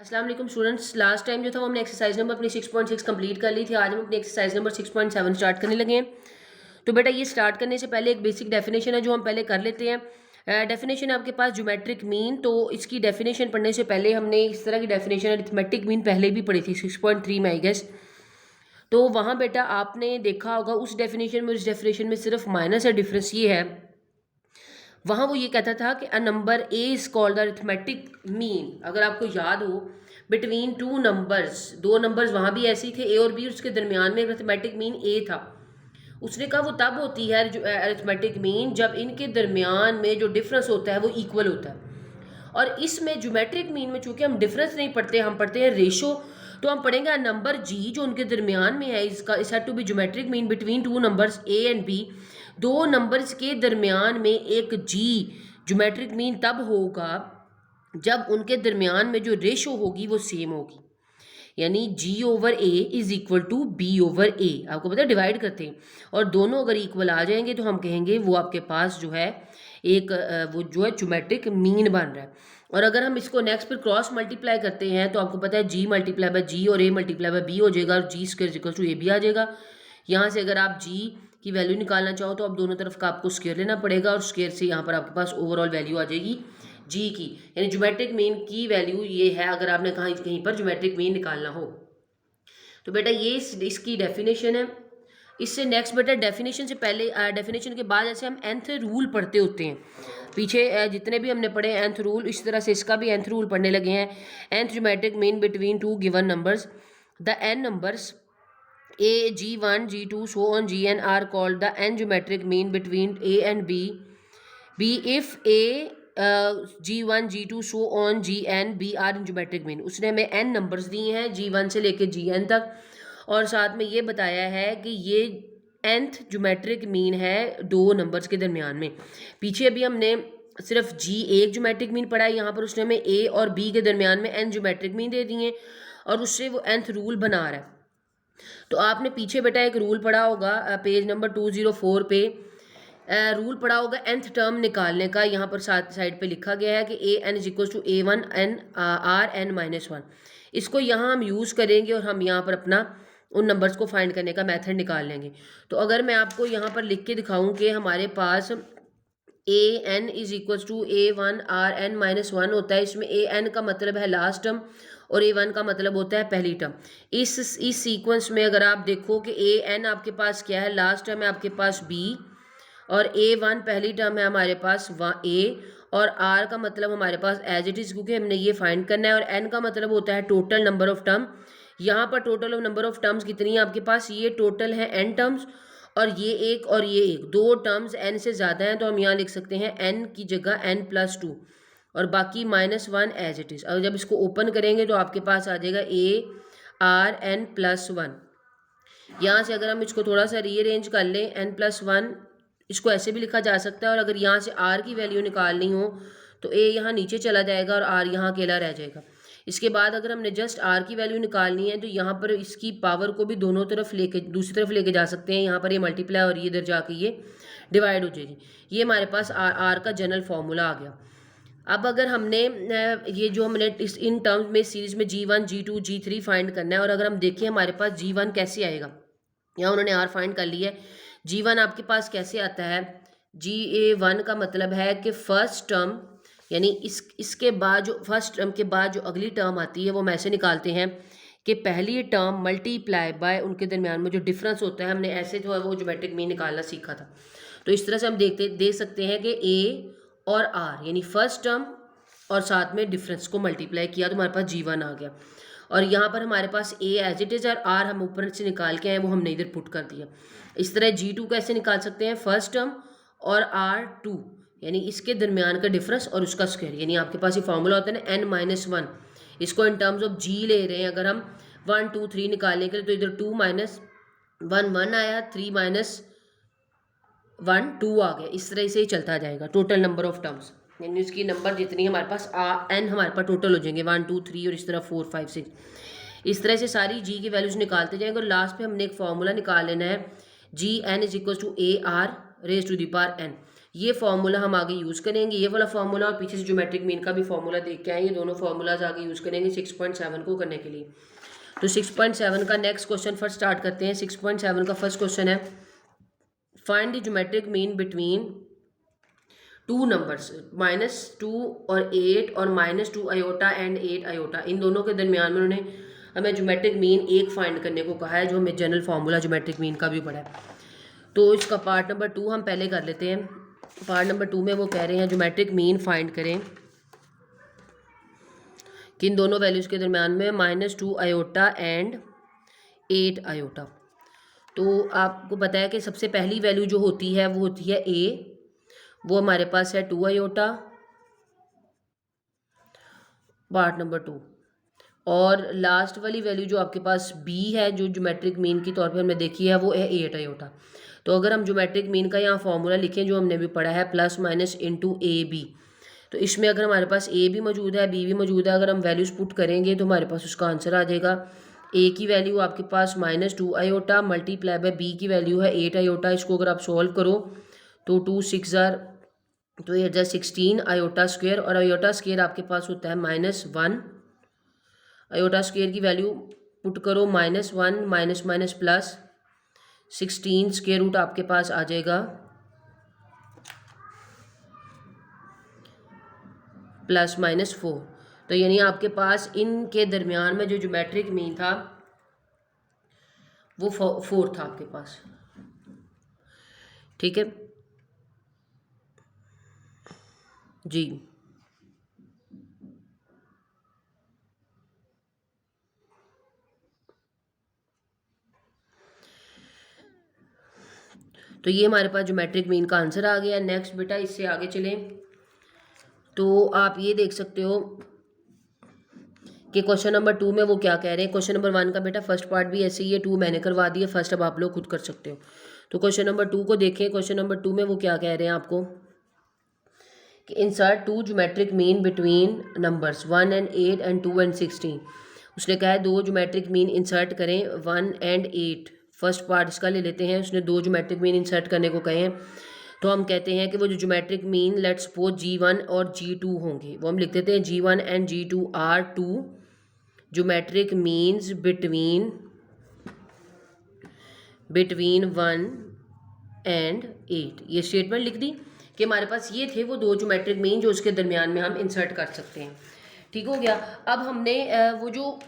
अस्सलाम वालेकुम students. Last time जो था वो हमने एक्सरसाइज नंबर अपनी 6.6 कंप्लीट कर ली थी। आज हम अपनी एक्सरसाइज नंबर 6.7 स्टार्ट करने लगे हैं। तो बेटा ये स्टार्ट करने से पहले एक बेसिक डेफिनेशन है जो हम पहले कर लेते हैं। डेफिनेशन है आपके पास ज्योमेट्रिक मीन। तो इसकी डेफिनेशन पढ़ने से पहले हमने इस तरह की डेफिनेशन अरिथमेटिक मीन पहले भी पढ़ी थी 6.3 में आई गेस। तो वहाँ बेटा आपने देखा होगा उस डेफिनेशन में, इस डेफिनेशन में सिर्फ माइनस है, डिफरेंस ये है। वहाँ वो ये कहता था कि a number A is called the arithmetic mean. अगर आपको याद हो, बिटवीन टू नंबर्स, दो नंबर्स वहाँ भी ऐसे ही थे ए और बी, उसके दरमियान में अरिथमेटिक मीन ए था। उसने कहा वो तब होती है जो अरिथमेटिक मीन जब इनके दरमियान में जो डिफरेंस होता है वो इक्वल होता है। और इसमें ज्योमेट्रिक मीन में चूंकि हम डिफरेंस नहीं पढ़ते, हम पढ़ते हैं रेशो, तो हम पढ़ेंगे नंबर जी जो उनके दरमियान में है, इसका इस had to be geometric mean between two numbers a and b. दो नंबर्स के दरमियान में एक जी ज्योमेट्रिक मीन तब होगा जब उनके दरमियान में जो रेशो होगी वो सेम होगी। यानी G over A is equal to B over A. आपको पता है डिवाइड करते हैं, और दोनों अगर इक्वल आ जाएंगे तो हम कहेंगे वो आपके पास जो है एक वो जो है ज्योमेट्रिक मीन बन रहा है। और अगर हम इसको नेक्स्ट पर क्रॉस मल्टीप्लाई करते हैं तो आपको पता है जी मल्टीप्लाई बाय जी और ए मल्टीप्लाई बाय बी हो जाएगा, और जी स्क्वायर इक्वल टू ए भी आ जाएगा। यहाँ से अगर आप जी की वैल्यू निकालना चाहो तो आप दोनों तरफ का आपको स्क्वायर लेना पड़ेगा, और स्क्वायर से यहाँ पर आपके पास ओवरऑल वैल्यू आ जाएगी जी की। यानी ज्योमेट्रिक मीन की वैल्यू ये है अगर आपने कहीं पर ज्योमेट्रिक मीन निकालना हो। तो बेटा ये इसकी डेफिनेशन है। इससे नेक्स्ट बेटा डेफिनेशन से पहले, डेफिनेशन के बाद जैसे हम nth रूल पढ़ते होते हैं, पीछे जितने भी हमने पढ़े nth रूल, इस तरह से इसका भी nth रूल पढ़ने लगे हैं। nth geometric mean between to given numbers, the n numbers a g1 g2 so on gn are called the n geometric mean between a and b if a g1 g2 so on gn b are in geometric mean। उसने हमें n numbers दिए हैं g1 से लेके gn तक, और साथ में ये बताया है कि ये nth ज्योमेट्रिक मीन है दो नंबर्स के दरमियान में। पीछे अभी हमने सिर्फ जी एक ज्योमेट्रिक मीन पढ़ा है, यहाँ पर उसने हमें a और b के दरमियान में n ज्योमेट्रिक मीन दे दिए, और उससे वो nth रूल बना रहा है। तो आपने पीछे बेटा एक रूल पढ़ा होगा पेज नंबर 204 पे, रूल पढ़ा होगा nth टर्म निकालने का। यहाँ पर साइड पे लिखा गया है कि A N is equal to A one N R N minus one. इसको यहाँ हम यूज़ करेंगे और हम यहाँ पर अपना उन नंबर्स को फाइंड करने का मेथड निकाल लेंगे। तो अगर मैं आपको यहाँ पर लिख के दिखाऊँ कि हमारे पास A N is equal to A one R N minus one होता है, इसमें ए एन का मतलब है लास्ट टर्म और ए वन का मतलब होता है पहली टर्म। इस सीक्वेंस में अगर आप देखो कि ए एन आपके पास क्या है, लास्ट टर्म है आपके पास बी, और ए वन पहली टर्म है हमारे पास ए, और आर का मतलब हमारे पास एज इट इज़, क्योंकि हमने ये फाइंड करना है, और एन का मतलब होता है टोटल नंबर ऑफ टर्म। यहाँ पर टोटल नंबर ऑफ टर्म्स कितनी है आपके पास, ये टोटल है एन टर्म्स, और ये एक और ये एक, दो टर्म्स एन से ज़्यादा हैं तो हम यहाँ लिख सकते हैं एन की जगह एन प्लस टू, और बाकी minus one as it is. और जब इसको ओपन करेंगे तो आपके पास आ जाएगा a r n plus one. यहाँ से अगर हम इसको थोड़ा सा रीअरेंज कर लें, एन प्लस वन, इसको ऐसे भी लिखा जा सकता है, और अगर यहाँ से आर की वैल्यू निकालनी हो तो ए यहाँ नीचे चला जाएगा और आर यहाँ अकेला रह जाएगा। इसके बाद अगर हमने जस्ट आर की वैल्यू निकालनी है तो यहाँ पर इसकी पावर को भी दोनों तरफ लेके दूसरी तरफ लेके जा सकते हैं। यहाँ पर ये मल्टीप्लाई और ये इधर जाके ये डिवाइड हो जाएगी। ये हमारे पास आर का जनरल फॉर्मूला आ गया। अब अगर हमने ये जो हमने इन टर्म्स में सीरीज में G1 G2 G3 फाइंड करना है, और अगर हम देखें हमारे पास G1 कैसे आएगा, यहाँ उन्होंने आर फाइंड कर लिया है। G1 आपके पास कैसे आता है, GA1 का मतलब है कि फर्स्ट टर्म, यानी इसके बाद जो फर्स्ट टर्म के बाद जो अगली टर्म आती है वो हम ऐसे निकालते हैं कि पहली टर्म मल्टीप्लाई बाय उनके दरमियान में जो डिफरेंस होता है, हमने ऐसे जो है वो ज्योमेट्रिक मीन निकालना सीखा था। तो इस तरह से हम देख सकते हैं कि ए और आर यानी फर्स्ट टर्म और साथ में डिफरेंस को मल्टीप्लाई किया तो हमारे पास G1 आ गया, और यहाँ पर हमारे पास ए एज इट इज़ और आर हम ऊपर से निकाल के आए वो हमने इधर पुट कर दिया। इस तरह G2 कैसे निकाल सकते हैं, फर्स्ट टर्म और R2 यानी इसके दरमियान का डिफरेंस और उसका स्क्वायर, यानी आपके पास ये फॉर्मूला होता है ना n माइनस वन। इसको इन टर्म्स ऑफ G ले रहे हैं, अगर हम 1 2 3 निकालने के लिए तो इधर 2 माइनस वन वन आया, 3 माइनस वन टू आ गया। इस तरह से ही चलता जाएगा टोटल नंबर ऑफ टर्म्स, यानी उसकी नंबर जितनी हमारे पास एन हमारे पास टोटल हो जाएंगे 1 2 3 और इस तरह 4 5 6। इस तरह से सारी जी की वैल्यूज निकालते जाएंगे, और लास्ट पे हमने एक फॉर्मूला निकाल लेना है G N is equal to A R raise to the power N. ये फार्मूला हम आगे यूज़ करेंगे, ये वाला फार्मूला, और पीछे से ज्योमेट्रिक मीन का भी फार्मूला देख के आए, ये दोनों फार्मूलाज आगे यूज़ करेंगे 6.7 को करने के लिए। तो 6.7 का नेक्स्ट क्वेश्चन फर्स्ट स्टार्ट करते हैं। 6.7 का फर्स्ट क्वेश्चन है, find the geometric mean between two numbers -2 और 8 और -2 आयोटा एंड 8 आयोटा। इन दोनों के दरमियान में उन्होंने हमें ज्योमेट्रिक मीन एक फाइंड करने को कहा है, जो हमें जनरल फार्मूला ज्योमेट्रिक मीन का भी पड़ा है। तो इसका पार्ट नंबर 2 हम पहले कर लेते हैं। पार्ट नंबर 2 में वो कह रहे हैं ज्योमेट्रिक मीन फाइंड करें कि इन दोनों वैल्यूज़ के दरमियान में -2 आयोटा एंड 8 आयोटा। तो आपको पता है कि सबसे पहली वैल्यू जो होती है वो होती है ए, वो हमारे पास है 2 आयोटा, पार्ट नंबर 2। और लास्ट वाली वैल्यू जो आपके पास बी है, जो ज्योमेट्रिक मीन की तौर पे हमने देखी है, वो है 8 आयोटा। तो अगर हम ज्योमेट्रिक मीन का यहाँ फॉर्मूला लिखें जो हमने भी पढ़ा है, plus minus into a b, तो इसमें अगर हमारे पास ए भी मौजूद है, बी भी मौजूद है, अगर हम वैल्यूज़ पुट करेंगे तो हमारे पास उसका आंसर आ जाएगा। ए की वैल्यू आपके पास -2 आयोटा मल्टीप्लाई बाय बी की वैल्यू है 8 आयोटा। इसको अगर आप सॉल्व करो तो 2 6 जार तो 8 जार 16 आयोटा स्क्वेयर, और आयोटा स्क्वेयर आपके पास होता है -1। आयोटा स्क्वेयर की वैल्यू पुट करो, -1 minus minus plus 16 square root आपके पास आ जाएगा +-4। तो यानी आपके पास इनके दरमियान में जो ज्योमेट्रिक मीन था वो 4 था आपके पास। ठीक है जी। तो ये हमारे पास ज्योमेट्रिक मीन का आंसर आ गया। नेक्स्ट बेटा इससे आगे चलें तो आप ये देख सकते हो कि क्वेश्चन नंबर 2 में वो क्या कह रहे हैं। क्वेश्चन नंबर 1 का बेटा फर्स्ट पार्ट भी ऐसे ही है, 2 मैंने करवा दिया, फर्स्ट अब आप लोग खुद कर सकते हो। तो क्वेश्चन नंबर 2 को देखें। क्वेश्चन नंबर 2 में वो क्या कह रहे हैं आपको कि insert 2 geometric mean between numbers 1 and 8 and 2 and 16। उसने कहा है 2 ज्योमेट्रिक मीन इंसर्ट करें 1 एंड 8। फर्स्ट पार्ट इसका ले लेते हैं। उसने 2 ज्योमेट्रिक मीन इंसर्ट करने को कहे हैं, तो हम कहते हैं कि वो जो geometric mean let's suppose G1 और G2 होंगे, वो हम लिख देते हैं G1 and G2 are 2 geometric means between 1 and 8। ये स्टेटमेंट लिख दी कि हमारे पास ये थे वो 2 ज्योमेट्रिक मीन जो उसके दरमियान में हम इंसर्ट कर सकते हैं। ठीक हो गया। अब हमने वो जो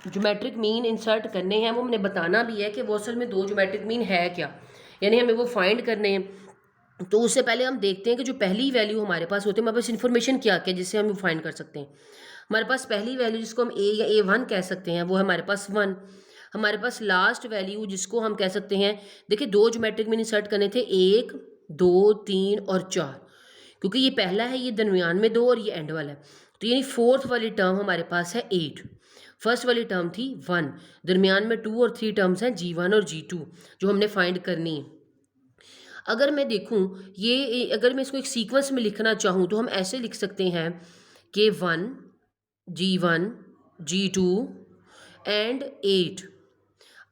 ज्योमेट्रिक मीन इंसर्ट करने हैं वो हमने बताना भी है कि वो असल में 2 ज्योमेट्रिक मीन है क्या, यानी हमें वो फाइंड करने हैं। तो उससे पहले हम देखते हैं कि जो पहली वैल्यू हमारे पास होती है, हमारे पास इन्फॉर्मेशन क्या क्या जिससे हम फाइंड कर सकते हैं। हमारे पास पहली वैल्यू जिसको हम ए या A1 कह सकते हैं वो है हमारे पास 1। हमारे पास लास्ट वैल्यू जिसको हम कह सकते हैं, देखिए 2 ज्योमेट्रिक मीन इंसर्ट करने थे, 1 2 3 और 4, क्योंकि ये पहला है, ये दरमियान में 2 और ये एंड वाला है। तो यानी फोर्थ वाली टर्म हमारे पास है 8, फर्स्ट वाली टर्म थी 1, दरमियान में 2 और 3 टर्म्स हैं G1 और G2 जो हमने फाइंड करनी है। अगर मैं देखूं ये, अगर मैं इसको एक सीक्वेंस में लिखना चाहूँ तो हम ऐसे लिख सकते हैं कि 1 G1 G2 and 8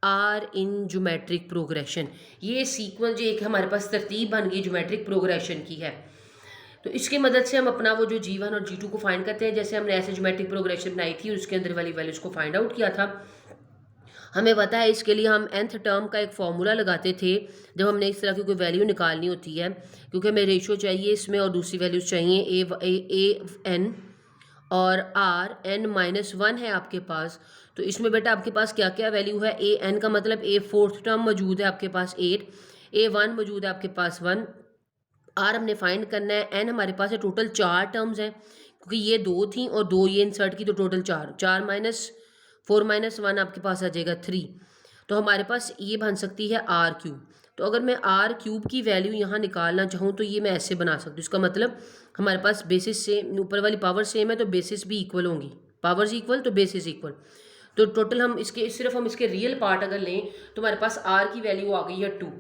are in geometric progression. ये सीक्वेंस जो एक हमारे पास तरतीब बन गई ज्योमेट्रिक प्रोग्रेशन की है, तो इसकी मदद से हम अपना वो जो G1 और G2 को फाइंड करते हैं। जैसे हमने ऐसे ज्योमेट्रिक प्रोग्रेशन बनाई थी, उसके अंदर वाली वैल्यूज को फाइंड आउट किया था। हमें पता है इसके लिए हम nth टर्म का एक फॉर्मूला लगाते थे जब हमने इस तरह की कोई वैल्यू निकालनी होती है, क्योंकि हमें रेशियो चाहिए इसमें और दूसरी वैल्यूज चाहिए ए एन और आर n-1 है आपके पास। तो इसमें बेटा आपके पास क्या क्या वैल्यू है, ए एन का मतलब ए फोर्थ टर्म मौजूद है आपके पास 8, A1 मौजूद है आपके पास 1, आर हमने फाइंड करना है, एन हमारे पास है टोटल 4 टर्म्स हैं, क्योंकि ये 2 थी और 2 ये इंसर्ट की, तो टोटल 4 4 - 1 आपके पास आ जाएगा 3। तो हमारे पास ये बन सकती है R3। तो अगर मैं R3 की वैल्यू यहाँ निकालना चाहूँ तो ये मैं ऐसे बना सकती हूँ। इसका मतलब हमारे पास बेसिस से ऊपर वाली पावर सेम है तो बेसिस भी इक्वल होंगी, पावर्स इक्वल तो बेसिस इक्वल। तो टोटल हम इसके सिर्फ हम इसके रियल पार्ट अगर लें तो हमारे पास R की वैल्यू आ गई है 2।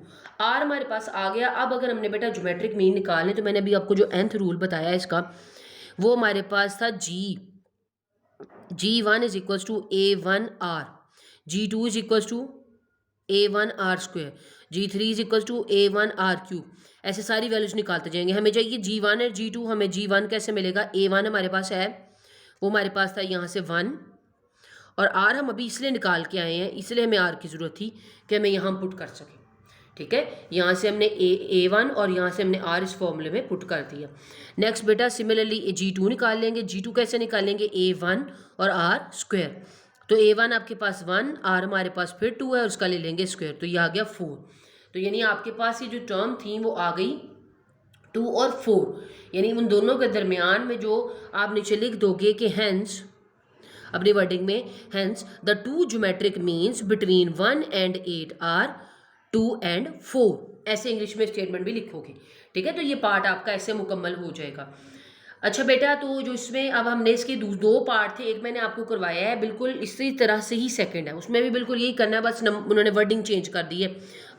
R हमारे पास आ गया। अब अगर हमने बेटा ज्योमेट्रिक मीन निकालने, तो मैंने अभी आपको जो nth रूल बताया इसका, वो हमारे पास था G1 is equals to A1 R, G2 is equals to A1 R square. G3 is equal to A1 R cube. ऐसे सारी वैल्यूज निकालते जाएंगे। हमें चाहिए G1 और G2। हमें G1 कैसे मिलेगा, A1 हमारे पास है, वो हमारे पास था यहाँ से 1, और R हम अभी इसलिए निकाल के आए हैं, इसलिए हमें R की ज़रूरत थी कि हमें यहाँ पुट कर सकें। ठीक है, यहाँ से हमने A1 और यहाँ से हमने R इस फॉर्मूले में पुट कर दिया। नेक्स्ट बेटा सिमिलरली G2 निकाल लेंगे। G2 कैसे निकालेंगे, A1 और R स्क्वायर। तो A1 आपके पास 1, R हमारे पास फिर 2 है और उसका ले लेंगे स्क्वायर, तो ये आ गया 4। तो यानी आपके पास ये जो टर्म थी वो आ गई 2 और 4, यानी उन दोनों के दरमियान में जो आप नीचे लिख दोगे कि हैंस अपनी वर्डिंग में, hence the two geometric means between 1 and 8 are 2 and 4, ऐसे इंग्लिश में स्टेटमेंट भी लिखोगे। ठीक है, तो ये पार्ट आपका ऐसे मुकम्मल हो जाएगा। अच्छा बेटा, तो जो इसमें अब हमने इसके दो पार्ट थे, एक मैंने आपको करवाया है बिल्कुल इसी तरह से ही, सेकंड है उसमें भी बिल्कुल यही करना है, बस उन्होंने वर्डिंग चेंज कर दी है,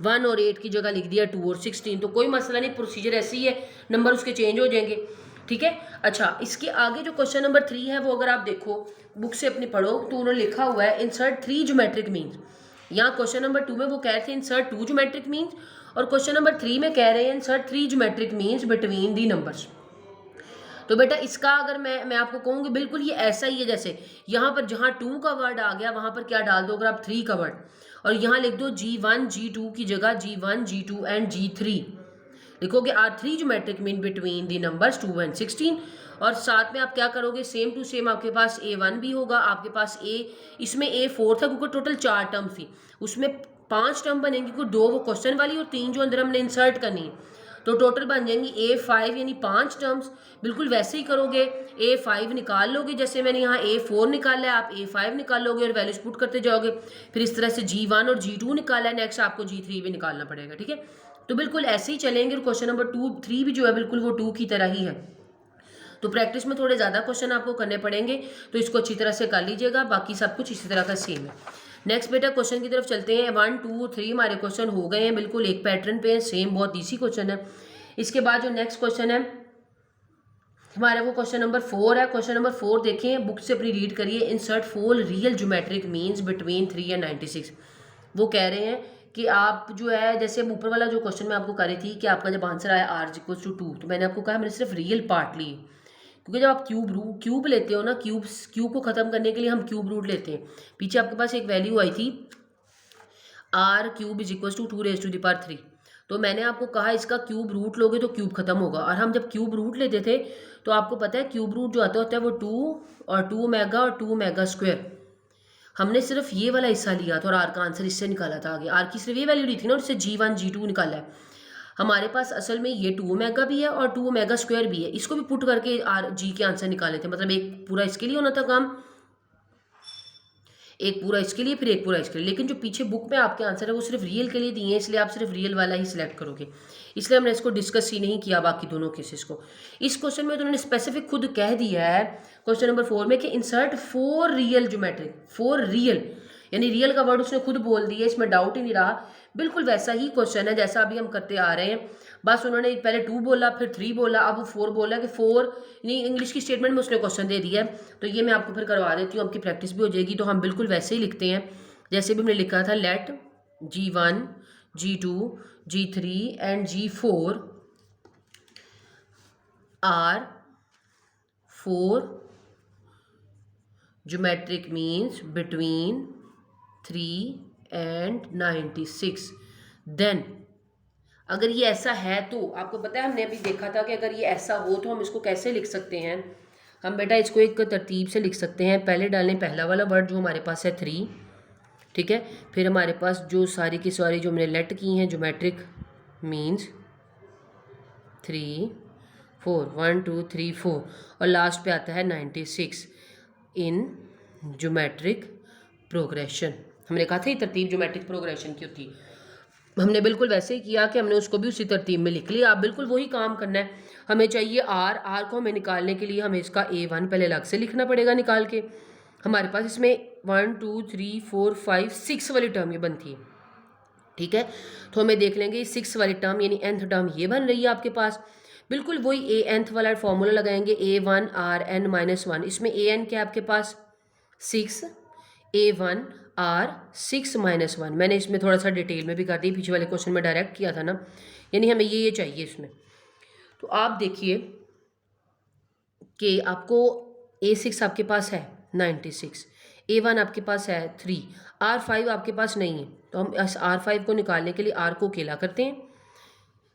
1 और 8 की जगह लिख दिया 2 और 16, तो कोई मसला नहीं, प्रोसीजर ऐसे ही है, नंबर उसके चेंज हो जाएंगे। ठीक है, अच्छा इसके आगे जो क्वेश्चन नंबर 3 है वो अगर आप देखो बुक से अपनी पढ़ो तो उन्होंने लिखा हुआ है इंसर्ट 3 ज्योमेट्रिक मीन्स। यहाँ क्वेश्चन नंबर 2 में वो कह रहे थे इंसर्ट 2 ज्योमेट्रिक मीन्स, और क्वेश्चन नंबर 3 में कह रहे हैं insert 3 geometric means between the numbers. तो बेटा इसका अगर मैं आपको कहूँगी बिल्कुल ये ऐसा ही है, जैसे यहाँ पर जहाँ 2 का वर्ड आ गया वहाँ पर क्या डाल दो, अगर आप 3 का वर्ड, और यहाँ लिख दो G1 G2 की जगह G1 G2 एंड G3 लिखोगे, are 3 geometric mean between the numbers 2 and 16। और साथ में आप क्या करोगे, सेम टू सेम आपके पास A1 भी होगा, आपके पास इसमें A4 था क्योंकि टोटल 4 टर्म थी, उसमें 5 टर्म बनेंगी, क्योंकि 2 वो क्वेश्चन वाली और 3 जो अंदर हमने इंसर्ट करनी है, तो टोटल बन जाएंगी A5 यानी 5 टर्म्स। बिल्कुल वैसे ही करोगे, A5 निकाल लोगे, जैसे मैंने यहाँ A4 निकाला है आप A5 निकाल लोगे और वैल्यूज पुट करते जाओगे, फिर इस तरह से G1 और G2 निकाला है, नेक्स्ट आपको G3 भी निकालना पड़ेगा। ठीक है, तो बिल्कुल ऐसे ही चलेंगे, और क्वेश्चन नंबर 3 भी जो है बिल्कुल वो 2 की तरह ही है, तो प्रैक्टिस में थोड़े ज़्यादा क्वेश्चन आपको करने पड़ेंगे, तो इसको अच्छी तरह से कर लीजिएगा, बाकी सब कुछ इसी तरह का सेम है। नेक्स्ट बेटा क्वेश्चन की तरफ चलते हैं। 1 2 3 हमारे क्वेश्चन हो गए हैं, बिल्कुल एक पैटर्न पे है, सेम बहुत इजी क्वेश्चन है। इसके बाद जो नेक्स्ट क्वेश्चन है हमारा वो क्वेश्चन नंबर 4 है। क्वेश्चन नंबर 4 देखें, बुक से अपनी रीड करिए, insert 4 real geometric means between 3 and 96। वो कह रहे हैं कि आप जो है, जैसे ऊपर वाला जो क्वेश्चन मैं आपको कर रही थी कि आपका जब आंसर आया R इक्वल्स टू 2, तो मैंने आपको कहा मैंने सिर्फ रियल पार्ट लिए, क्योंकि जब आप क्यूब लेते हो ना, क्यूब को ख़त्म करने के लिए हम क्यूब रूट लेते हैं। पीछे आपके पास एक वैल्यू आई थी R cube is equals to 2 raised to the power 3, तो मैंने आपको कहा इसका क्यूब रूट लोगे तो क्यूब खत्म होगा, और हम जब क्यूब रूट लेते थे तो आपको पता है क्यूब रूट जो आता होता है वो 2 और 2 मेगा और 2 मेगा स्क्वायर, हमने सिर्फ ये वाला हिस्सा लिया था और आर का आंसर इससे निकाला था। आगे आर की सिर्फ ये वैल्यू ली थी ना, और इससे G1 G2 निकाला है। हमारे पास असल में ये 2 मेगा भी है और 2 मेगा स्क्वायर भी है, इसको भी पुट करके आर जी के आंसर निकाले थे, मतलब एक पूरा इसके लिए होना था काम, एक पूरा इसके लिए फिर एक पूरा इसके लिए, लेकिन जो पीछे बुक में आपके आंसर है वो सिर्फ रियल के लिए दिए हैं, इसलिए आप सिर्फ रियल वाला ही सिलेक्ट करोगे, इसलिए हमने इसको डिस्कस ही नहीं किया बाकी दोनों केसेस को। इस क्वेश्चन में तो उन्होंने स्पेसिफिक खुद कह दिया है क्वेश्चन नंबर 4 में कि इंसर्ट 4 रियल ज्योमेट्रिक, 4 रियल यानी रियल का वर्ड उसने खुद बोल दिया, इसमें डाउट ही नहीं रहा, बिल्कुल वैसा ही क्वेश्चन है जैसा अभी हम करते आ रहे हैं, बस उन्होंने पहले 2 बोला फिर 3 बोला, अब वो 4 बोला कि 4 यानी इंग्लिश की स्टेटमेंट में उसने क्वेश्चन दे दिया है। तो ये मैं आपको फिर करवा देती हूँ, आपकी प्रैक्टिस भी हो जाएगी। तो हम बिल्कुल वैसे ही लिखते हैं जैसे भी हमने लिखा था, let G1 G2 G3 and G4 are 4 geometric means between 3 and 96। Then अगर ये ऐसा है तो आपको पता है हमने अभी देखा था कि अगर ये ऐसा हो तो हम इसको कैसे लिख सकते हैं। हम बेटा इसको एक तरतीब से लिख सकते हैं, पहले डालें पहला वाला वर्ड जो हमारे पास है 3, ठीक है, फिर हमारे पास जो सारी की सारी जो हमने लेट की हैं ज्योमेट्रिक मीन्स 3 4 1 2 3 4 और लास्ट पे आता है 96 इन ज्योमेट्रिक प्रोग्रेशन। हमने कहा था ये तरतीब ज्योमेट्रिक प्रोग्रेशन की होती है, हमने बिल्कुल वैसे ही किया कि हमने उसको भी उसी तरतीब में लिख लिया। आप बिल्कुल वही काम करना है। हमें चाहिए आर को हमें निकालने के लिए हमें इसका A1 पहले अलग से लिखना पड़ेगा निकाल के। हमारे पास इसमें 1 2 3 4 5 6 वाली टर्म ये बनती है, ठीक है, तो हमें देख लेंगे 6 वाली टर्म यानी nth टर्म ये बन रही है आपके पास, बिल्कुल वही nth वाला फॉर्मूला लगाएंगे A1 RN-1, इसमें AN क्या है आपके पास 6, A1 R 6 - 1। मैंने इसमें थोड़ा सा डिटेल में भी कर दी, पीछे वाले क्वेश्चन में डायरेक्ट किया था ना, यानी हमें ये चाहिए इसमें। तो आप देखिए कि आपको A6 आपके पास है 96, A1 आपके पास है 3, R5 आपके पास नहीं है, तो हम इस R5 को निकालने के लिए R को अकेला करते हैं,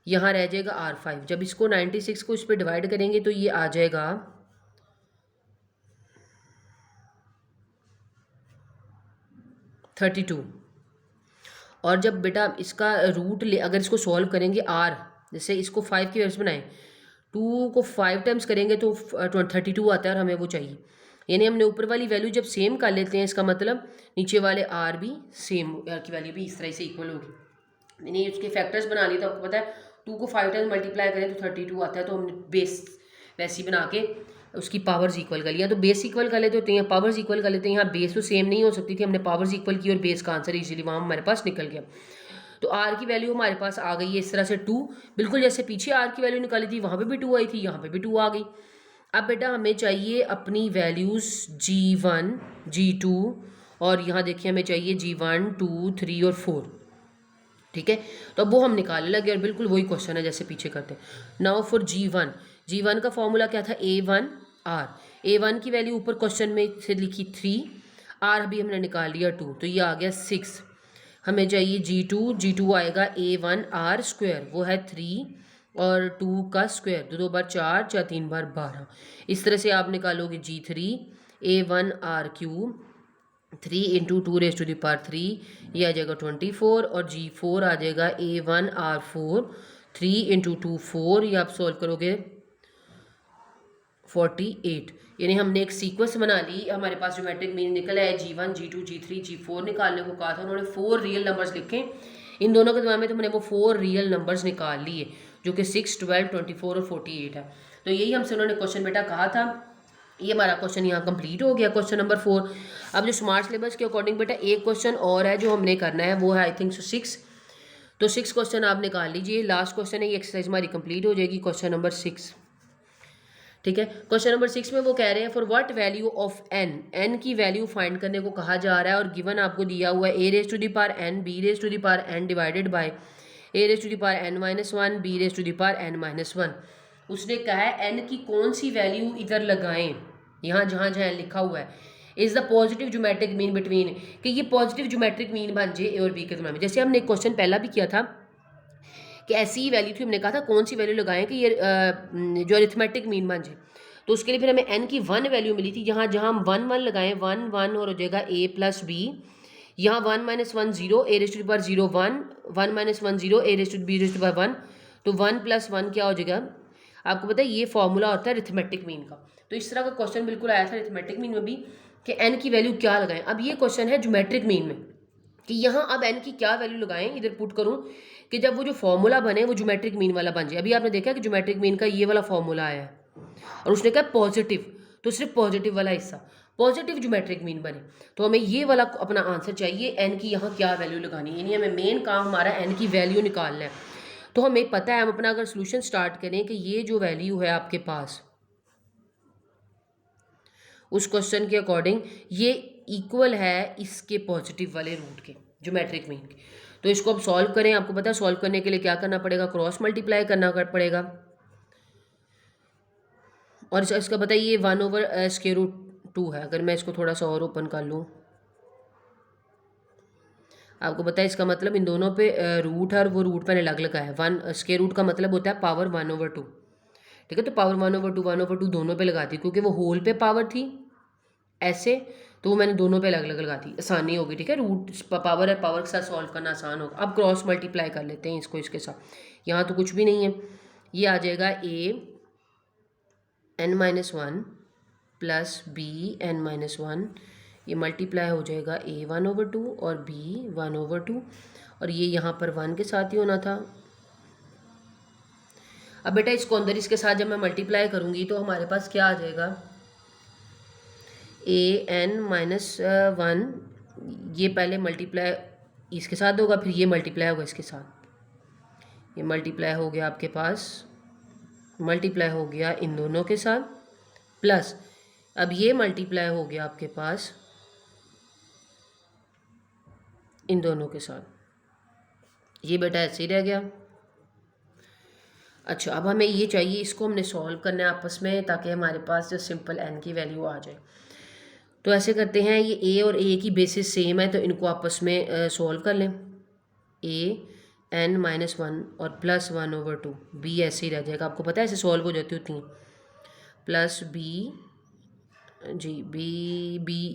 यहाँ रह जाएगा R5। जब इसको 96 को इस पर डिवाइड करेंगे तो ये आ जाएगा 32। और जब बेटा इसका रूट ले, अगर इसको सॉल्व करेंगे R, जैसे इसको 5 की वैल्यूज बनाएं, 2 को 5 टाइम्स करेंगे तो 32 आता है और हमें वो चाहिए। यानी हमने ऊपर वाली वैल्यू जब सेम कर लेते हैं, इसका मतलब नीचे वाले R भी सेम, R की वैल्यू भी इस तरह से इक्वल होगी। यानी उसके फैक्टर्स बना लिए तो आपको पता है 2 को 5 टाइम्स मल्टीप्लाई करें तो 32 आता है, तो हमने बेस वैसी बना के उसकी पावर्स इक्वल कर लिया। तो बेस इक्वल कर लेते होते हैं, पावर्स इक्वल कर लेते हैं। यहाँ बेस तो सेम नहीं हो सकती थी, हमने पावर्स इक्वल की और बेस का आंसर इजीली वहाँ हमारे पास निकल गया। तो आर की वैल्यू हमारे पास आ गई है इस तरह से 2, बिल्कुल जैसे पीछे आर की वैल्यू निकाली थी वहाँ पे भी 2 आई थी, यहाँ पे भी 2 आ गई। अब बेटा हमें चाहिए अपनी वैल्यूज़ G1 G2 और यहाँ देखिए हमें चाहिए G1 2 3 और 4, ठीक है। तो अब वो हम निकालने लगे और बिल्कुल वही क्वेश्चन है जैसे पीछे करते हैं। नाउ फॉर G1 का फॉर्मूला क्या था, A1 R। A1 की वैल्यू ऊपर क्वेश्चन में से लिखी 3, R अभी हमने निकाल लिया 2, तो ये आ गया 6। हमें चाहिए G2 आएगा A1 R स्क्वायर, वो है 3 और 2 का स्क्वायर, 2 2 बार 4, 4 3 बार 12। इस तरह से आप निकालोगे G3 A1 R cube 3 into 2 raise to the power 3, ये आ जाएगा 24। और G4 आ जाएगा A1 R4 3 इंटू 2 4, ये आप सॉल्व करोगे 48। यानी हमने एक सीक्वेंस बना ली, हमारे पास ज्योमेट्रिक मीन निकला है G1 G2 G3 G4 निकालने को कहा था उन्होंने। 4 रियल नंबर्स लिखे इन दोनों के दरम्यान में, तो हमने वो 4 रियल नंबर्स निकाल लिए जो कि 6 12 24 और 48 है। तो यही हमसे उन्होंने क्वेश्चन बेटा कहा था। ये हमारा क्वेश्चन यहाँ कंप्लीट हो गया, क्वेश्चन नंबर 4। अब जो स्मार्ट सिलेबस के अकॉर्डिंग बेटा एक क्वेश्चन और है जो हमने करना है, वो है आई थिंक 6। तो 6 क्वेश्चन आप निकाल लीजिए, लास्ट क्वेश्चन है, ये एक्सरसाइज हमारी कंप्लीट हो जाएगी, क्वेश्चन नंबर 6, ठीक है। क्वेश्चन नंबर 6 में वो कह रहे हैं for what value of n की वैल्यू फाइंड करने को कहा जा रहा है और गिवन आपको दिया हुआ है a raise to the power n b raise to the power n divided by a raise to the power n minus 1 b raise to the power n minus 1। उसने कहा है n की कौन सी वैल्यू इधर लगाएं, यहाँ जहाँ जहाँ लिखा हुआ है is the positive geometric mean between, कि ये पॉजिटिव ज्योमेट्रिक मीन बन जाए ए और बी के दरम्यान में। जैसे हमने एक क्वेश्चन पहला भी किया था कि ऐसी ही वैल्यू थी, हमने कहा था कौन सी वैल्यू लगाएं कि ये जो अरिथमेटिक मीन बन जाए। तो उसके लिए फिर हमें n की 1 वैल्यू मिली थी, जहाँ जहाँ हम 1 1 लगाएं 1 1 और हो जाएगा a प्लस b, यहाँ 1 minus 1 0 a raise to the power 0 1 1 minus 1 0 a raise to b raise to the power 1, तो 1 प्लस 1 क्या हो जाएगा, आपको पता है ये फॉर्मूला होता है अरिथमेटिक मीन का। तो इस तरह का क्वेश्चन बिल्कुल आया था अरिथमेटिक मीन में भी कि n की वैल्यू क्या लगाएं। अब ये क्वेश्चन है ज्योमेट्रिक मीन में कि यहाँ अब n की क्या वैल्यू लगाएं, इधर पुट करूँ कि जब वो जो फॉर्मूला बने वो ज्योमेट्रिक मीन वाला बन जाए। अभी आपने देखा कि ज्योमेट्रिक मीन का ये वाला फॉर्मूला आया है और उसने कहा पॉजिटिव, तो सिर्फ पॉजिटिव वाला हिस्सा पॉजिटिव ज्योमेट्रिक मीन बने, तो हमें ये वाला अपना आंसर चाहिए n की यहाँ क्या वैल्यू लगानी है, यानी हमें मेन काम हमारा n की वैल्यू निकालना है। तो हमें पता है, हम अपना अगर सोल्यूशन स्टार्ट करें कि ये जो वैल्यू है आपके पास उस क्वेश्चन के अकॉर्डिंग ये इक्वल है इसके पॉजिटिव वाले रूट के ज्योमेट्रिक मीन के, तो इसको अब सॉल्व करें। आपको पता है सॉल्व करने के लिए क्या करना पड़ेगा, क्रॉस मल्टीप्लाई करना पड़ेगा। और इसका पता है ये 1/√2 है। अगर मैं इसको थोड़ा सा और ओपन कर लूँ, आपको पता है इसका मतलब इन दोनों पे रूट है और वो रूट मैंने अलग लगा है। 1 स्क्वायर रूट का मतलब होता है पावर 1/2, ठीक है। तो पावर 1/2 दोनों पे लगा दी, क्योंकि वो होल पे पावर थी ऐसे, तो वो मैंने दोनों पे अलग अलग लगा दी, आसानी होगी, ठीक है। रूट पावर है, पावर के साथ सॉल्व करना आसान होगा। अब क्रॉस मल्टीप्लाई कर लेते हैं इसको इसके साथ, यहाँ तो कुछ भी नहीं है, ये आ जाएगा a(n-1) प्लस b(n-1), ये मल्टीप्लाई हो जाएगा a 1/2 और b 1/2, और ये यहाँ पर 1 के साथ ही होना था। अब बेटा इसको अंदर इसके साथ जब मैं मल्टीप्लाई करूँगी तो हमारे पास क्या आ जाएगा, a(n-1), ये पहले मल्टीप्लाई इसके साथ होगा, फिर ये मल्टीप्लाई होगा इसके साथ, ये मल्टीप्लाई हो गया आपके पास, मल्टीप्लाई हो गया इन दोनों के साथ, प्लस अब ये मल्टीप्लाई हो गया आपके पास इन दोनों के साथ। ये बेटा ऐसे ही रह गया। अच्छा, अब हमें ये चाहिए, इसको हमने सॉल्व करना है आपस में ताकि हमारे पास जो सिंपल n की वैल्यू आ जाए। तो ऐसे करते हैं, ये a और a की बेसिस सेम है तो इनको आपस में सॉल्व कर लें। a n माइनस वन और plus one over two, b ऐसे ही रह जाएगा, आपको पता है ऐसे सॉल्व हो जाती होती हैं। प्लस b, जी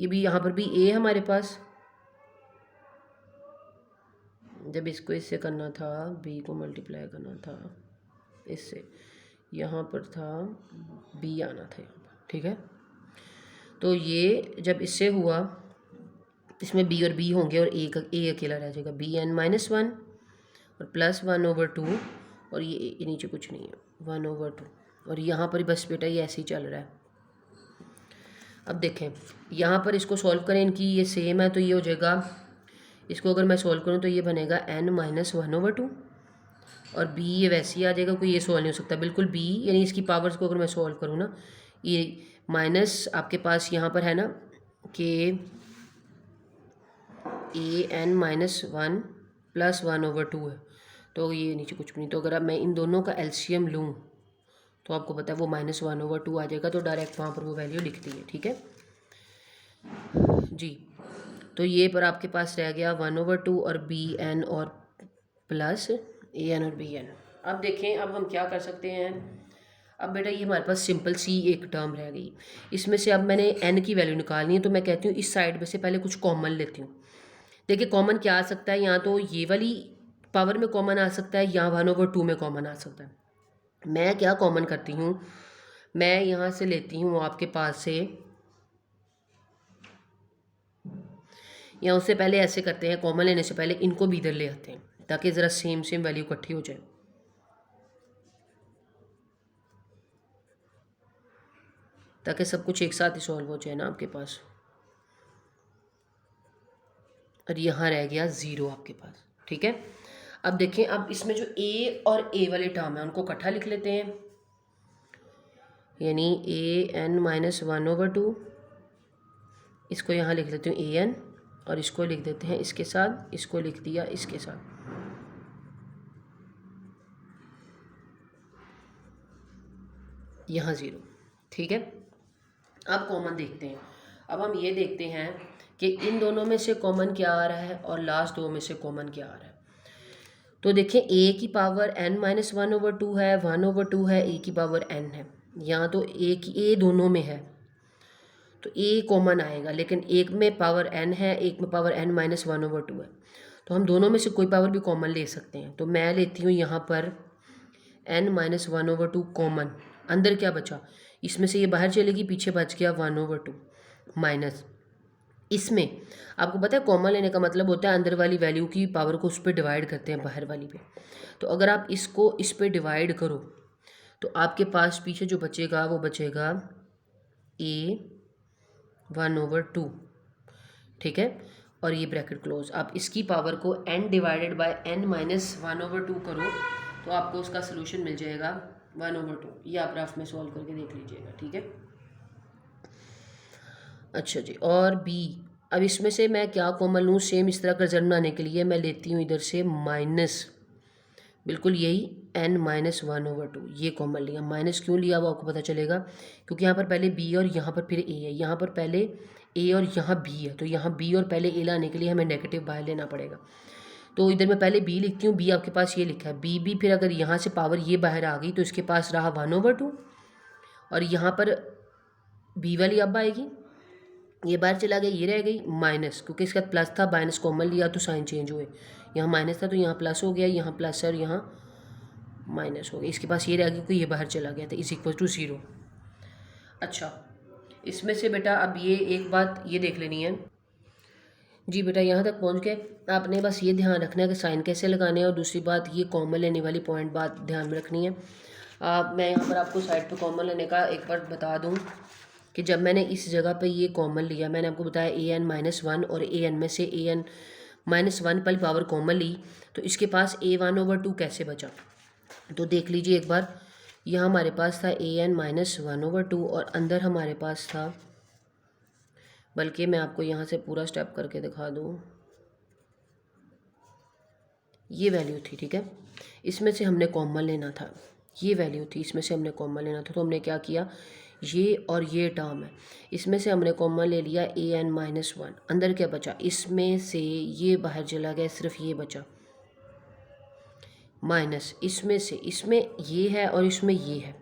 b यहाँ पर भी a हमारे पास, जब इसको इससे करना था b को मल्टीप्लाई करना था इससे, यहाँ पर था b आना था यहाँ पर, ठीक है। तो ये जब इससे हुआ, इसमें b और b होंगे और a अकेला रह जाएगा, बी एन माइनस वन और प्लस वन ओवर टू, और ये नीचे कुछ नहीं है, वन ओवर टू, और यहाँ पर बस बेटा ये ऐसे ही चल रहा है। अब देखें यहाँ पर इसको सॉल्व करें, इनकी ये सेम है तो ये हो जाएगा, इसको अगर मैं सॉल्व करूँ तो ये बनेगा n minus one over two, और b ये वैसे ही आ जाएगा, कोई ये सॉल्व नहीं हो सकता, बिल्कुल b, यानी इसकी पावर्स को अगर मैं सॉल्व करूँ ना, ये माइनस आपके पास यहाँ पर है ना कि A N minus one plus one over two है, तो ये नीचे कुछ भी नहीं। तो अगर अब मैं इन दोनों का एलसीएम लूँ तो आपको पता है वो माइनस वन ओवर टू आ जाएगा, तो डायरेक्ट वहाँ पर वो वैल्यू लिखती है, ठीक है जी। तो ये पर आपके पास रह गया वन ओवर टू और बी एन और प्लस ए एन और बी एन। अब देखें अब हम क्या कर सकते हैं। अब बेटा ये हमारे पास सिंपल सी एक टर्म रह गई, इसमें से अब मैंने n की वैल्यू निकालनी है, तो मैं कहती हूँ इस साइड में से पहले कुछ कॉमन लेती हूँ। देखिए कॉमन क्या आ सकता है, यहाँ तो ये वाली पावर में कॉमन आ सकता है, यहाँ वन ओवर टू में कॉमन आ सकता है। मैं क्या कॉमन करती हूँ, मैं यहाँ से लेती हूँ आपके पास से, या उससे पहले ऐसे करते हैं, कॉमन लेने से पहले इनको भी इधर ले आते हैं ताकि ज़रा सेम वैल्यू इकट्ठी हो जाए। ताकि सब कुछ एक साथ ही सॉल्व हो जाए ना आपके पास। और यहाँ रह गया ज़ीरो आपके पास, ठीक है। अब देखें, अब इसमें जो a और a वाले टर्म है उनको इकट्ठा लिख लेते हैं, यानी A N minus one over two, इसको यहाँ लिख लेते हैं ए एन, और इसको लिख देते हैं इसके साथ, इसको लिख दिया इसके साथ। यहाँ ज़ीरो, ठीक है। अब कॉमन देखते हैं। अब हम ये देखते हैं कि इन दोनों में से कॉमन क्या आ रहा है और लास्ट दो में से कॉमन क्या आ रहा है। तो देखें a की power n minus one over two है, वन ओवर टू है, a की पावर n है, यहाँ तो a दोनों में है तो a कॉमन आएगा, लेकिन एक में पावर n है, एक में power n minus one over two है, तो हम दोनों में से कोई पावर भी कॉमन ले सकते हैं। तो मैं लेती हूँ यहाँ पर n minus one over two common, अंदर क्या बचा, इसमें से ये बाहर चलेगी, पीछे बच गया वन ओवर टू माइनस, इसमें आपको पता है कॉमन लेने का मतलब होता है अंदर वाली वैल्यू की पावर को उस पर डिवाइड करते हैं बाहर वाली पे। तो अगर आप इसको इस पे डिवाइड करो तो आपके पास पीछे जो बचेगा वो बचेगा a वन ओवर टू, ठीक है, और ये ब्रैकेट क्लोज। आप इसकी पावर को n divided by n minus one over two करो तो आपको उसका सोल्यूशन मिल जाएगा वन ओवर टू। ये आप रफ में सॉल्व करके देख लीजिएगा, ठीक है। अच्छा जी, और b, अब इसमें से मैं क्या कॉमन लूँ, सेम इस तरह का रिजल्ट बनाने के लिए मैं लेती हूँ इधर से माइनस, बिल्कुल यही n minus one over two, ये कॉमन लिया। माइनस क्यों लिया वो आपको पता चलेगा, क्योंकि यहाँ पर पहले b और यहाँ पर फिर a है, यहाँ पर पहले a और यहाँ b है, तो यहाँ b और पहले a लाने के लिए हमें नेगेटिव बाहर लेना पड़ेगा। तो इधर मैं पहले b लिखती हूँ, b आपके पास ये लिखा है b, फिर अगर यहाँ से पावर ये बाहर आ गई तो इसके पास रहा वन ओवर टू, और यहाँ पर b वाली अब आएगी, ये बाहर चला गया, ये रह गई माइनस, क्योंकि इसका प्लस था, माइनस कॉमन लिया तो साइन चेंज हुए, यहाँ माइनस था तो यहाँ प्लस हो गया, यहाँ प्लस है और यहाँ माइनस हो गया, इसके पास ये रह गया क्योंकि ये बाहर चला गया था, इज इक्वल टू ज़ीरो। अच्छा, इसमें से बेटा अब ये एक बात ये देख लेनी है जी बेटा, यहाँ तक पहुँच के आपने बस ये ध्यान रखना है कि साइन कैसे लगाने हैं, और दूसरी बात ये कॉमन लेने वाली पॉइंट बात ध्यान में रखनी है। मैं यहाँ पर आपको साइड पे कॉमन लेने का एक बार बता दूँ कि जब मैंने इस जगह पे ये कॉमन लिया, मैंने आपको बताया ए एन माइनस वन, और ए एन में से ए एन माइनस वन पर पावर कॉमन ली, तो इसके पास ए वन ओवर टू कैसे बचा, तो देख लीजिए एक बार। यहाँ हमारे पास था A N minus one over two, और अंदर हमारे पास था, बल्कि मैं आपको यहाँ से पूरा स्टेप करके दिखा दूँ, ये वैल्यू थी, ठीक है, इसमें से हमने कॉमन लेना था, ये वैल्यू थी, इसमें से हमने कॉमन लेना था। तो हमने क्या किया, ये और ये टर्म है, इसमें से हमने कॉमन ले लिया an-1। अंदर क्या बचा, इसमें से ये बाहर चला गया, सिर्फ ये बचा, माइनस इसमें से, इसमें ये है और इसमें ये है।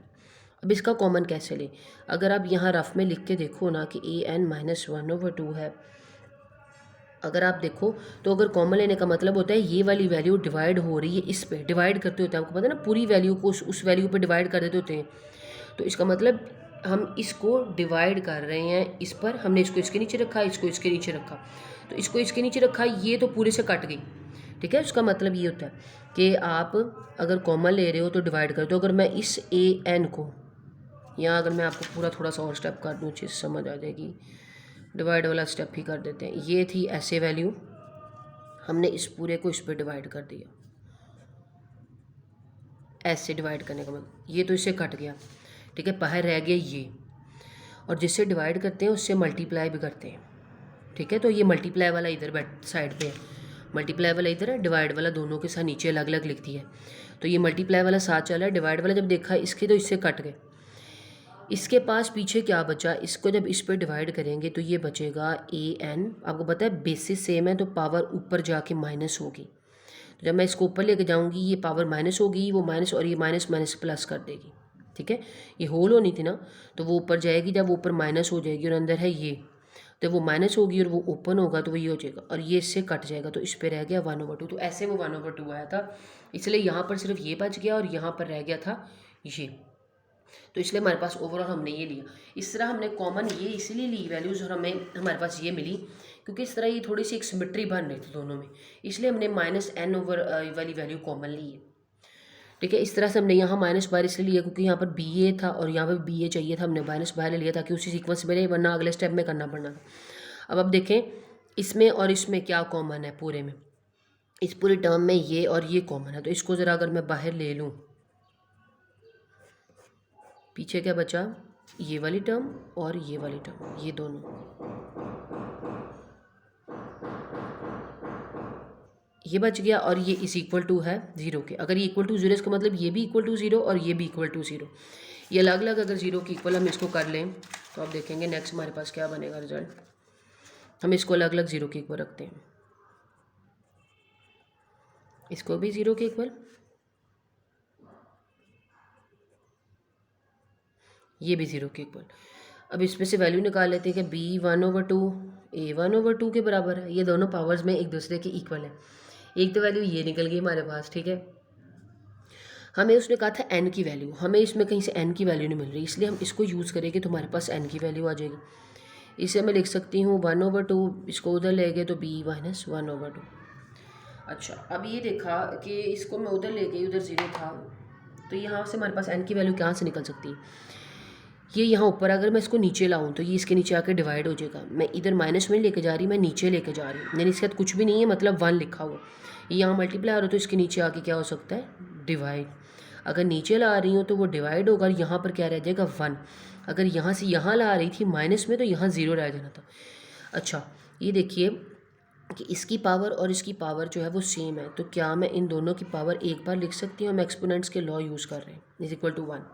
अब इसका कॉमन कैसे लें, अगर आप यहाँ रफ में लिख के देखो ना कि an-1/2 है, अगर आप देखो तो अगर कॉमन लेने का मतलब होता है ये वाली वैल्यू डिवाइड हो रही है, इस पे डिवाइड करते होते हैं, आपको पता है ना, पूरी वैल्यू को उस वैल्यू पे डिवाइड कर देते होते हैं। तो इसका मतलब हम इसको डिवाइड कर रहे हैं इस पर, हमने इसको इसके नीचे रखा, इसको इसके नीचे रखा, तो इसको इसके नीचे रखा, ये तो पूरे से कट गई, ठीक है। उसका मतलब ये होता है कि आप अगर कॉमन ले रहे हो तो डिवाइड कर दो। अगर मैं इस an को यहाँ, अगर मैं आपको पूरा थोड़ा सा और स्टेप कर दूँ, चीज़ समझ आ जाएगी, डिवाइड वाला स्टेप ही कर देते हैं। ये थी ऐसे वैल्यू, हमने इस पूरे को इस पर डिवाइड कर दिया, ऐसे डिवाइड करने का मतलब ये तो इससे कट गया, ठीक है, बाहर रह गया ये, और जिससे डिवाइड करते हैं उससे मल्टीप्लाई भी करते हैं, ठीक है। तो ये मल्टीप्लाई वाला इधर बैठ साइड पे है, मल्टीप्लाई वाला इधर है, डिवाइड वाला दोनों के साथ नीचे अलग अलग लिखती है। तो ये मल्टीप्लाई वाला साथ चला है, डिवाइड वाला जब देखा इसके तो इससे कट गए, इसके पास पीछे क्या बचा, इसको जब इस पर डिवाइड करेंगे तो ये बचेगा an। आपको पता है बेसिस सेम है तो पावर ऊपर जाके माइनस होगी, तो जब मैं इसको ऊपर लेके जाऊंगी ये पावर माइनस होगी, वो माइनस और ये माइनस माइनस प्लस कर देगी, ठीक है। ये होल होनी थी ना, तो वो ऊपर जाएगी, जब वो ऊपर माइनस हो जाएगी और अंदर है ये, तो वो माइनस होगी और वो ओपन होगा तो वो ये हो जाएगा और ये इससे कट जाएगा, तो इस पर रह गया 1/2। तो ऐसे वो 1/2 आया था, इसलिए यहाँ पर सिर्फ ये बच गया और यहाँ पर रह गया था ये, तो इसलिए हमारे पास ओवरऑल हमने ये लिया। इस तरह हमने कॉमन ये इसीलिए ली वैल्यूज़ और हमें हमारे पास ये मिली क्योंकि इस तरह ये थोड़ी सी एक सिमेट्री बन रही थी दोनों में, इसलिए हमने -n वाली वैल्यू कॉमन ली है, ठीक है। इस तरह से हमने यहाँ माइनस बाहर इसलिए लिया क्योंकि यहाँ पर BA था और यहाँ पर BA चाहिए था, हमने माइनस बाहर लिया ताकि उसी सीक्वेंस में रहे, वरना अगले स्टेप में करना पड़ना था। अब देखें इसमें और इसमें क्या कॉमन है, पूरे में इस पूरे टर्म में ये और ये कॉमन है, तो इसको ज़रा अगर मैं बाहर ले लूँ, पीछे क्या बचा, ये वाली टर्म और ये वाली टर्म, ये दोनों, ये बच गया और ये इस इक्वल टू है 0 के। अगर ये इक्वल टू 0 इसका मतलब ये भी इक्वल टू 0 और ये भी इक्वल टू 0, ये अलग अलग अगर 0 के इक्वल हम इसको कर लें तो आप देखेंगे नेक्स्ट हमारे पास क्या बनेगा रिजल्ट। हम इसको अलग अलग 0 के इक्वल रखते हैं, इसको भी 0 के इक्वल, ये भी 0 के इक्वल। अब इसमें से वैल्यू निकाल लेते हैं कि b 1/2 a 1/2 के बराबर है, ये दोनों पावर्स में एक दूसरे के इक्वल है। एक तो वैल्यू ये निकल गई हमारे पास, ठीक है। हमें उसने कहा था n की वैल्यू, हमें इसमें कहीं से n की वैल्यू नहीं मिल रही, इसलिए हम इसको यूज़ करेंगे तो हमारे पास n की वैल्यू आ जाएगी। इसे मैं लिख सकती हूँ 1/2, इसको उधर ले गए तो b - 1/2। अच्छा, अब ये देखा कि इसको मैं उधर ले गई, उधर 0 था, तो यहाँ से हमारे पास n की वैल्यू कहाँ से निकल सकती है, ये यहाँ ऊपर अगर मैं इसको नीचे लाऊं तो ये इसके नीचे आकर डिवाइड हो जाएगा। मैं इधर माइनस में लेके जा रही, मैं नीचे लेके जा रही हूँ, यानी इसके साथ कुछ भी नहीं है, मतलब 1 लिखा हुआ, ये यहाँ मल्टीप्लाई हो रहा है तो इसके नीचे आके क्या हो सकता है, डिवाइड। अगर नीचे ला रही हूँ तो वो डिवाइड होगा, यहाँ पर क्या रह जाएगा 1। अगर यहाँ से यहाँ ला रही थी माइनस में तो यहाँ 0 रह जाना था। अच्छा, ये देखिए कि इसकी पावर और इसकी पावर जो है वो सेम है, तो क्या मैं इन दोनों की पावर एक बार लिख सकती हूँ। हम एक्सपोनेंट्स के लॉ यूज़ कर रहे हैं, इज इक्वल टू 1,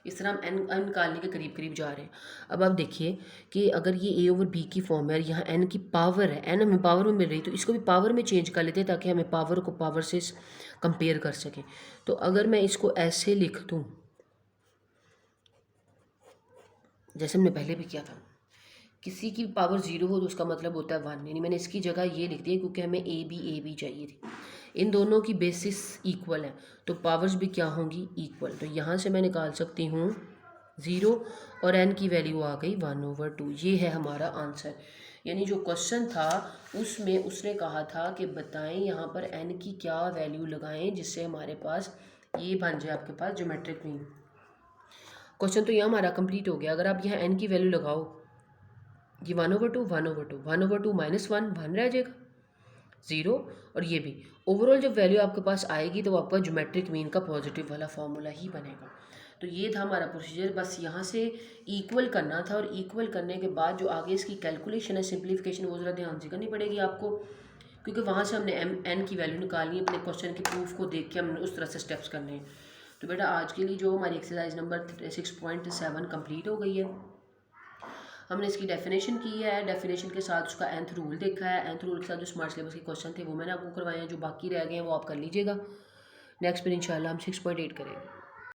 इस तरह हम n निकालने के करीब करीब जा रहे हैं। अब आप देखिए कि अगर ये a/b की फॉर्म है और यहाँ n की पावर है, n हमें पावर में मिल रही, तो इसको भी पावर में चेंज कर लेते हैं ताकि हमें पावर को पावर से कंपेयर कर सकें। तो अगर मैं इसको ऐसे लिख दूँ जैसे हमने पहले भी किया था, किसी की पावर 0 हो तो उसका मतलब होता है 1, यानी मैंने इसकी जगह ये लिख दिया क्योंकि हमें a b चाहिए थी। इन दोनों की बेसिस इक्वल है तो पावर्स भी क्या होंगी, इक्वल। तो यहाँ से मैं निकाल सकती हूँ 0 और n की वैल्यू आ गई 1/2। ये है हमारा आंसर। यानी जो क्वेश्चन था उसमें उसने कहा था कि बताएं यहाँ पर n की क्या वैल्यू लगाएं जिससे हमारे पास ये बन जाए आपके पास ज्योमेट्रिक मीन। क्वेश्चन तो यहाँ हमारा कंप्लीट हो गया। अगर आप यहाँ n की वैल्यू लगाओ, ये 1/2 -1 रह जाएगा 0, और ये भी ओवरऑल जब वैल्यू आपके पास आएगी तो आपका ज्योमेट्रिक मीन का पॉजिटिव वाला फार्मूला ही बनेगा। तो ये था हमारा प्रोसीजर, बस यहाँ से इक्वल करना था और इक्वल करने के बाद जो आगे इसकी कैलकुलेशन है, सिंप्लीफिकेशन, वो ज़रा ध्यान से करनी पड़ेगी आपको, क्योंकि वहाँ से हमने n की वैल्यू निकालनी है, अपने क्वेश्चन के प्रूफ को देख के हमने उस तरह से स्टेप्स करने हैं। तो बेटा आज के लिए जो हमारी एक्सरसाइज नंबर 6.7 कंप्लीट हो गई है। हमने इसकी डेफिनेशन की है, डेफिनेशन के साथ उसका nth रूल देखा है, nth रूल के साथ जो स्मार्ट सिलेबस के क्वेश्चन थे वो मैंने आपको करवाए हैं, जो बाकी रह गए हैं वो आप कर लीजिएगा। नेक्स्ट फिर इंशाल्लाह हम 6.8 करेंगे।